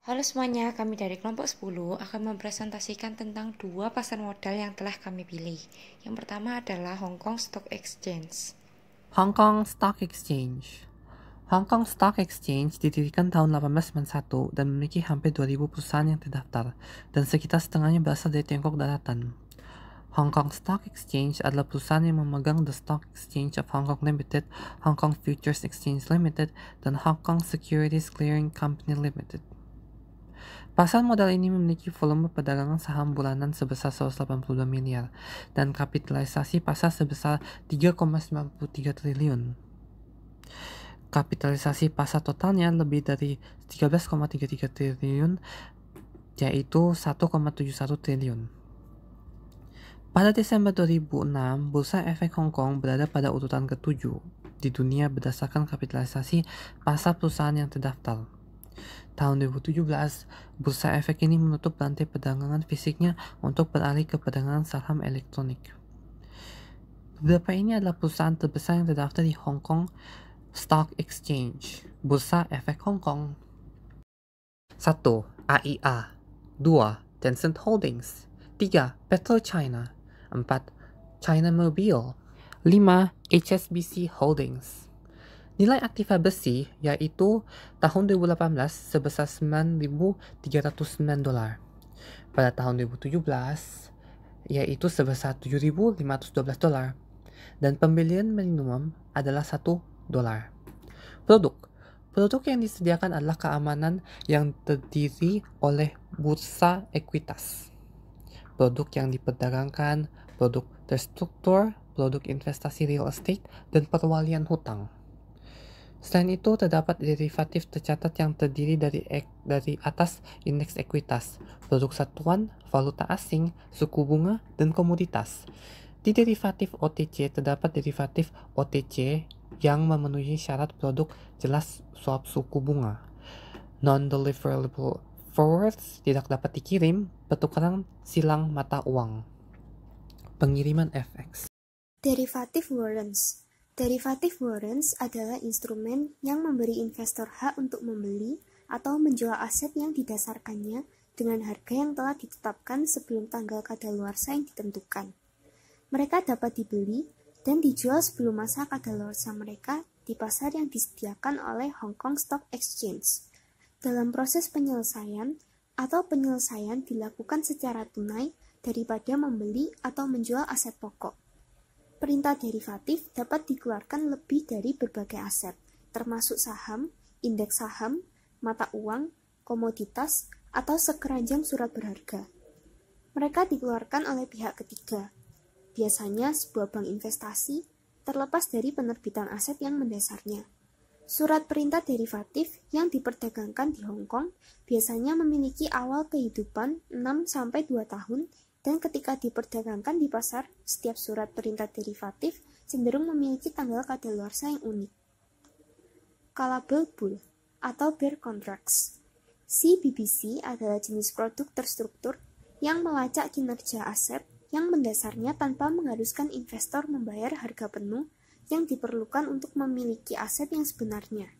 Halo semuanya, kami dari kelompok 10 akan mempresentasikan tentang dua pasar modal yang telah kami pilih. Yang pertama adalah Hong Kong Stock Exchange. Hong Kong Stock Exchange. Hong Kong Stock Exchange didirikan tahun 1891 dan memiliki hampir 2.000 perusahaan yang terdaftar, dan sekitar setengahnya berasal dari Tiongkok Daratan. Hong Kong Stock Exchange adalah perusahaan yang memegang The Stock Exchange of Hong Kong Limited, Hong Kong Futures Exchange Limited, dan Hong Kong Securities Clearing Company Limited. Pasar modal ini memiliki volume perdagangan saham bulanan sebesar 182 miliar dan kapitalisasi pasar sebesar 3,93 triliun. Kapitalisasi pasar totalnya lebih dari 13,33 triliun, yaitu 1,71 triliun. Pada Desember 2006, Bursa Efek Hong Kong berada pada urutan ke-7 di dunia berdasarkan kapitalisasi pasar perusahaan yang terdaftar. Tahun 2017, Bursa Efek ini menutup rantai perdagangan fisiknya untuk beralih ke perdagangan saham elektronik. Beberapa ini adalah perusahaan terbesar yang terdaftar di Hong Kong Stock Exchange, Bursa Efek Hong Kong. 1. AIA 2. Tencent Holdings 3. PetroChina 4. China Mobile 5. HSBC Holdings. Nilai aktiva bersih yaitu tahun 2018 sebesar 9.309 dolar. Pada tahun 2017 yaitu sebesar 7.512 dolar. Dan pembelian minimum adalah 1 dolar. Produk yang disediakan adalah keamanan yang terdiri oleh bursa ekuitas. Produk yang diperdagangkan, produk terstruktur, produk investasi real estate, dan perwalian hutang. Selain itu, terdapat derivatif tercatat yang terdiri dari atas indeks ekuitas, produk satuan, valuta asing, suku bunga, dan komoditas. Di derivatif OTC terdapat derivatif OTC yang memenuhi syarat produk jelas swap suku bunga. Non-deliverable forwards tidak dapat dikirim, pertukaran silang mata uang. Pengiriman FX. Derivative warrants. Derivative warrants adalah instrumen yang memberi investor hak untuk membeli atau menjual aset yang didasarkannya dengan harga yang telah ditetapkan sebelum tanggal kadaluarsa yang ditentukan. Mereka dapat dibeli dan dijual sebelum masa kadaluarsa mereka di pasar yang disediakan oleh Hong Kong Stock Exchange. Dalam proses penyelesaian dilakukan secara tunai daripada membeli atau menjual aset pokok. Perintah derivatif dapat dikeluarkan lebih dari berbagai aset, termasuk saham, indeks saham, mata uang, komoditas, atau sekeranjang surat berharga. Mereka dikeluarkan oleh pihak ketiga, biasanya sebuah bank investasi, terlepas dari penerbitan aset yang mendasarnya. Surat perintah derivatif yang diperdagangkan di Hong Kong biasanya memiliki awal kehidupan 6-2 tahun, dan ketika diperdagangkan di pasar, setiap surat perintah derivatif cenderung memiliki tanggal kadaluarsa yang unik. Callable bull atau bear contracts. CBBC adalah jenis produk terstruktur yang melacak kinerja aset yang mendasarnya tanpa mengharuskan investor membayar harga penuh yang diperlukan untuk memiliki aset yang sebenarnya.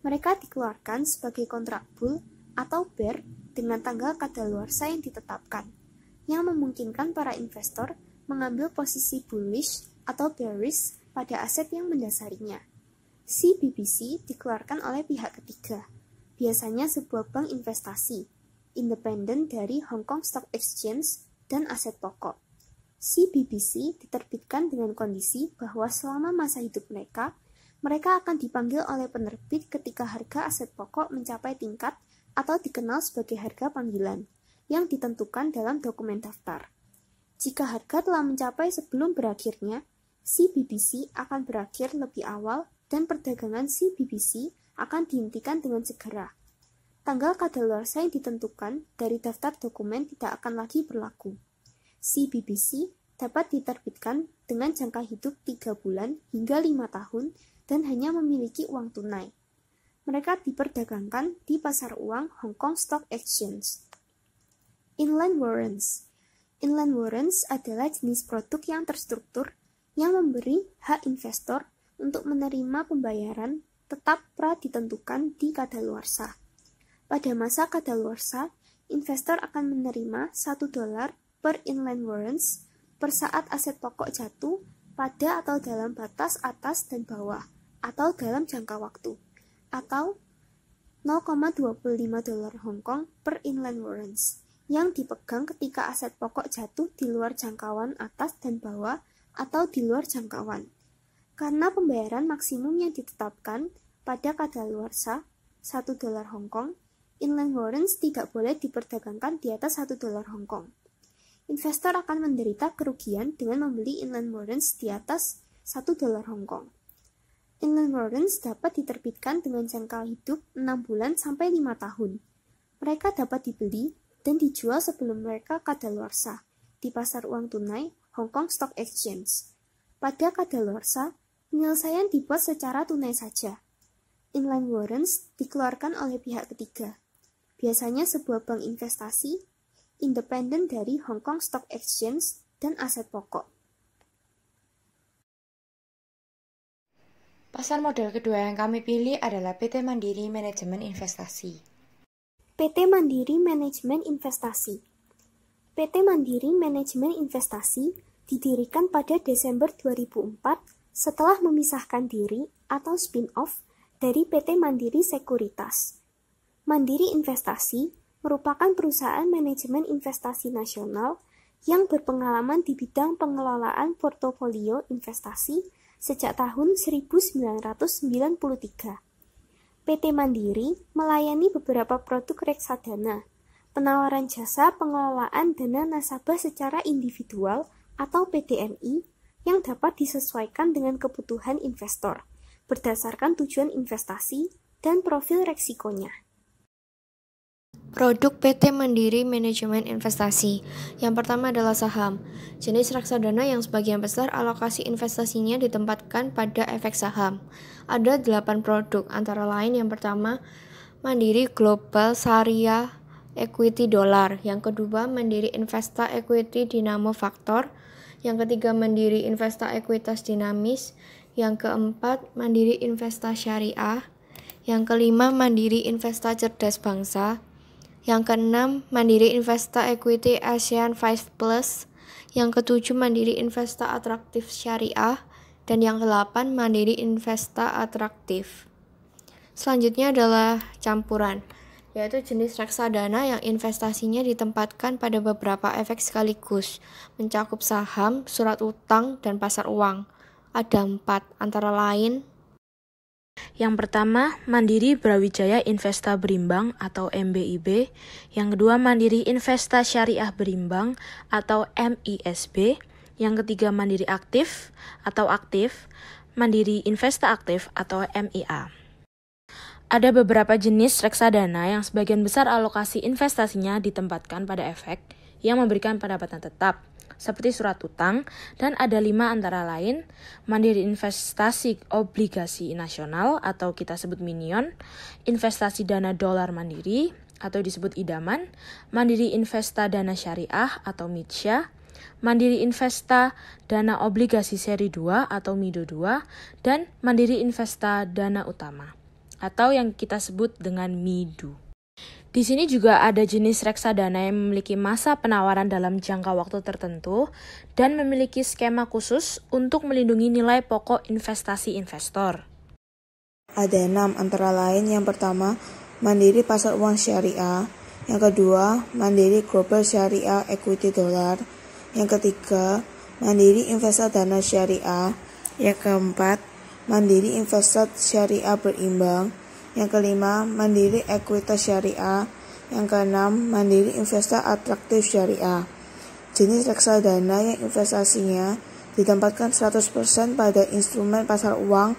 Mereka dikeluarkan sebagai kontrak bull atau bear dengan tanggal kadaluarsa yang ditetapkan, yang memungkinkan para investor mengambil posisi bullish atau bearish pada aset yang mendasarinya. CBBC dikeluarkan oleh pihak ketiga, biasanya sebuah bank investasi, independen dari Hong Kong Stock Exchange dan aset pokok. CBBC diterbitkan dengan kondisi bahwa selama masa hidup mereka akan dipanggil oleh penerbit ketika harga aset pokok mencapai tingkat atau dikenal sebagai harga panggilan yang ditentukan dalam dokumen daftar. Jika harga telah mencapai sebelum berakhirnya, CBBC akan berakhir lebih awal dan perdagangan CBBC akan dihentikan dengan segera. Tanggal kadaluarsa yang ditentukan dari daftar dokumen tidak akan lagi berlaku. CBBC dapat diterbitkan dengan jangka hidup 3 bulan hingga 5 tahun dan hanya memiliki uang tunai. Mereka diperdagangkan di pasar uang Hong Kong Stock Exchange. Inland warrants. Inland warrants adalah jenis produk yang terstruktur yang memberi hak investor untuk menerima pembayaran tetap pra ditentukan di kadaluarsa. Pada masa kadaluarsa, investor akan menerima $1 per inland warrants per saat aset pokok jatuh pada atau dalam batas atas dan bawah, atau dalam jangka waktu, atau $0,25 Hong Kong per inland warrants yang dipegang ketika aset pokok jatuh di luar jangkauan atas dan bawah atau di luar jangkauan. Karena pembayaran maksimum yang ditetapkan pada kadaluarsa $1 Hong Kong, inland warrants tidak boleh diperdagangkan di atas $1 Hong Kong. Investor akan menderita kerugian dengan membeli inland warrants di atas $1 Hong Kong. Inland warrants dapat diterbitkan dengan jangka hidup 6 bulan sampai 5 tahun. Mereka dapat dibeli dan dijual sebelum mereka kadaluarsa di pasar uang tunai Hong Kong Stock Exchange. Pada kadaluarsa, penyelesaian dibuat secara tunai saja. Inland warrants dikeluarkan oleh pihak ketiga, biasanya sebuah bank investasi, independen dari Hong Kong Stock Exchange dan aset pokok. Pasar modal kedua yang kami pilih adalah PT Mandiri Manajemen Investasi. PT Mandiri Manajemen Investasi. PT Mandiri Manajemen Investasi didirikan pada Desember 2004 setelah memisahkan diri atau spin-off dari PT Mandiri Sekuritas. Mandiri Investasi merupakan perusahaan manajemen investasi nasional yang berpengalaman di bidang pengelolaan portofolio investasi sejak tahun 1993. PT Mandiri melayani beberapa produk reksadana, penawaran jasa pengelolaan dana nasabah secara individual atau PDNI yang dapat disesuaikan dengan kebutuhan investor, berdasarkan tujuan investasi dan profil resikonya. Produk PT Mandiri Manajemen Investasi. Yang pertama adalah saham. Jenis reksadana yang sebagian besar alokasi investasinya ditempatkan pada efek saham. Ada 8 produk, antara lain yang pertama Mandiri Global Sharia Equity Dollar, yang kedua Mandiri Investa Equity Dinamo Faktor, yang ketiga Mandiri Investa Ekuitas Dinamis, yang keempat Mandiri Investa Syariah, yang kelima Mandiri Investa Cerdas Bangsa, yang keenam Mandiri Investa Equity ASEAN 5 Plus, yang ketujuh Mandiri Investa Atraktif Syariah, dan yang ke-8 Mandiri Investa Atraktif. Selanjutnya adalah campuran, yaitu jenis reksadana yang investasinya ditempatkan pada beberapa efek sekaligus, mencakup saham, surat utang, dan pasar uang. Ada 4, antara lain yang pertama, Mandiri Brawijaya Investa Berimbang atau MBIB. Yang kedua, Mandiri Investa Syariah Berimbang atau MISB. Yang ketiga, Mandiri Aktif atau Aktif, Mandiri Investa Aktif atau MIA. Ada beberapa jenis reksadana yang sebagian besar alokasi investasinya ditempatkan pada efek yang memberikan pendapatan tetap, seperti surat utang, dan ada 5 antara lain: Mandiri Investasi Obligasi Nasional atau kita sebut Minion, Investasi Dana Dolar Mandiri atau disebut idaman, Mandiri Investa Dana Syariah atau MIDSYA, Mandiri Investa Dana Obligasi Seri 2 atau MIDO 2, dan Mandiri Investa Dana Utama atau yang kita sebut dengan MIDU. Di sini juga ada jenis reksadana yang memiliki masa penawaran dalam jangka waktu tertentu dan memiliki skema khusus untuk melindungi nilai pokok investasi investor. Ada 6 antara lain. Yang pertama, Mandiri Pasar Uang Syariah. Yang kedua, Mandiri Global Syariah Equity Dollar. Yang ketiga, Mandiri Investa Dana Syariah. Yang keempat, Mandiri Investa Syariah Berimbang. Yang kelima, Mandiri Ekuitas Syariah. Yang keenam, Mandiri Investa Atraktif Syariah. Jenis reksadana yang investasinya ditempatkan 100% pada instrumen pasar uang,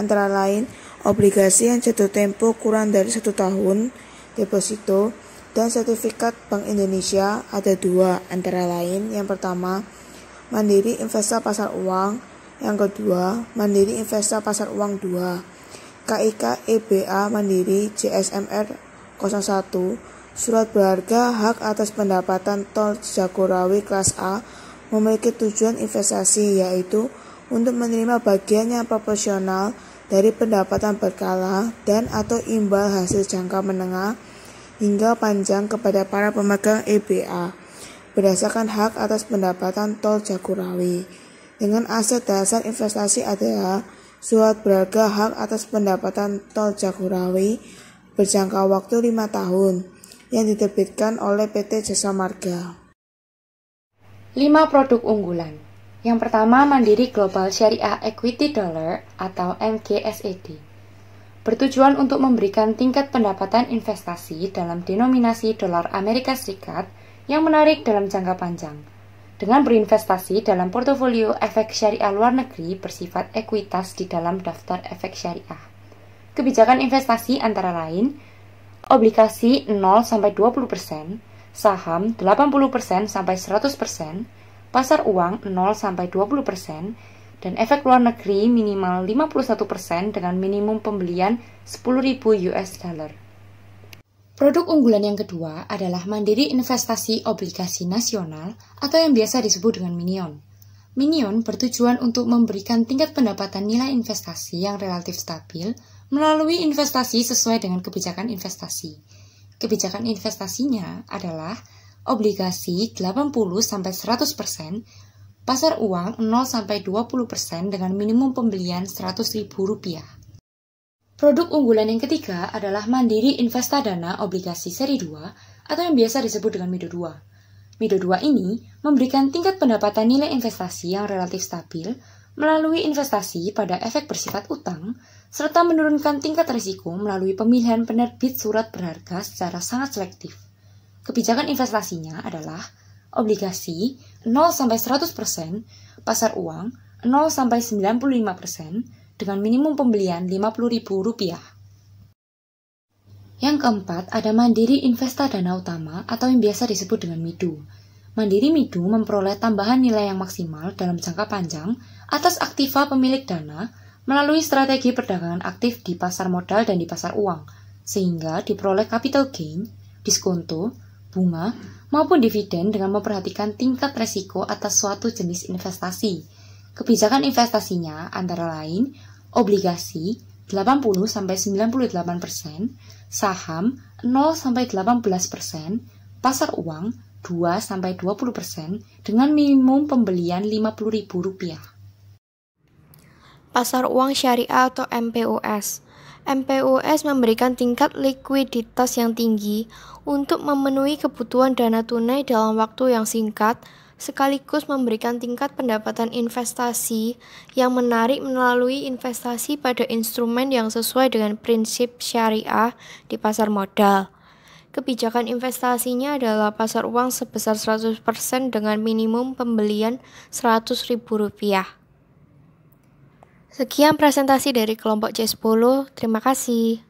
antara lain obligasi yang jatuh tempo kurang dari 1 tahun, deposito, dan sertifikat Bank Indonesia. Ada 2 antara lain. Yang pertama, Mandiri Investa Pasar Uang. Yang kedua, Mandiri Investa Pasar Uang 2. KIK EBA Mandiri JSMR 01, surat berharga hak atas pendapatan tol Jagorawi kelas A, memiliki tujuan investasi, yaitu untuk menerima bagian yang proporsional dari pendapatan berkala dan atau imbal hasil jangka menengah hingga panjang kepada para pemegang EBA berdasarkan hak atas pendapatan tol Jagorawi. Dengan aset dasar investasi adalah surat berharga hak atas pendapatan tol Jagorawi berjangka waktu 5 tahun yang diterbitkan oleh PT Jasa Marga. 5 produk unggulan. Yang pertama, Mandiri Global Syariah Equity Dollar atau MGSED. Bertujuan untuk memberikan tingkat pendapatan investasi dalam denominasi dolar Amerika Serikat yang menarik dalam jangka panjang, dengan berinvestasi dalam portofolio efek syariah luar negeri bersifat ekuitas di dalam daftar efek syariah. Kebijakan investasi antara lain, obligasi 0-20%, saham 80%-100%, pasar uang 0-20%, dan efek luar negeri minimal 51% dengan minimum pembelian 10.000 US dollar. Produk unggulan yang kedua adalah Mandiri Investasi Obligasi Nasional atau yang biasa disebut dengan Minion. Minion bertujuan untuk memberikan tingkat pendapatan nilai investasi yang relatif stabil melalui investasi sesuai dengan kebijakan investasi. Kebijakan investasinya adalah obligasi 80-100%, pasar uang 0-20% dengan minimum pembelian Rp100.000. Produk unggulan yang ketiga adalah Mandiri Investadana Obligasi Seri 2 atau yang biasa disebut dengan MIDO 2. MIDO 2 ini memberikan tingkat pendapatan nilai investasi yang relatif stabil melalui investasi pada efek bersifat utang, serta menurunkan tingkat risiko melalui pemilihan penerbit surat berharga secara sangat selektif. Kebijakan investasinya adalah obligasi 0-100%, pasar uang 0-95%, dengan minimum pembelian Rp50.000. Yang keempat, ada Mandiri Investadana Utama atau yang biasa disebut dengan MIDU. Mandiri MIDU memperoleh tambahan nilai yang maksimal dalam jangka panjang atas aktiva pemilik dana melalui strategi perdagangan aktif di pasar modal dan di pasar uang, sehingga diperoleh capital gain, diskonto, bunga, maupun dividen dengan memperhatikan tingkat resiko atas suatu jenis investasi. Kebijakan investasinya antara lain obligasi 80-98%, saham 0-18%, pasar uang 2-20% dengan minimum pembelian Rp50.000. Pasar uang syariah atau MPUS. MPUS memberikan tingkat likuiditas yang tinggi untuk memenuhi kebutuhan dana tunai dalam waktu yang singkat, sekaligus memberikan tingkat pendapatan investasi yang menarik melalui investasi pada instrumen yang sesuai dengan prinsip syariah di pasar modal. Kebijakan investasinya adalah pasar uang sebesar 100% dengan minimum pembelian Rp100.000. Sekian presentasi dari kelompok C10, terima kasih.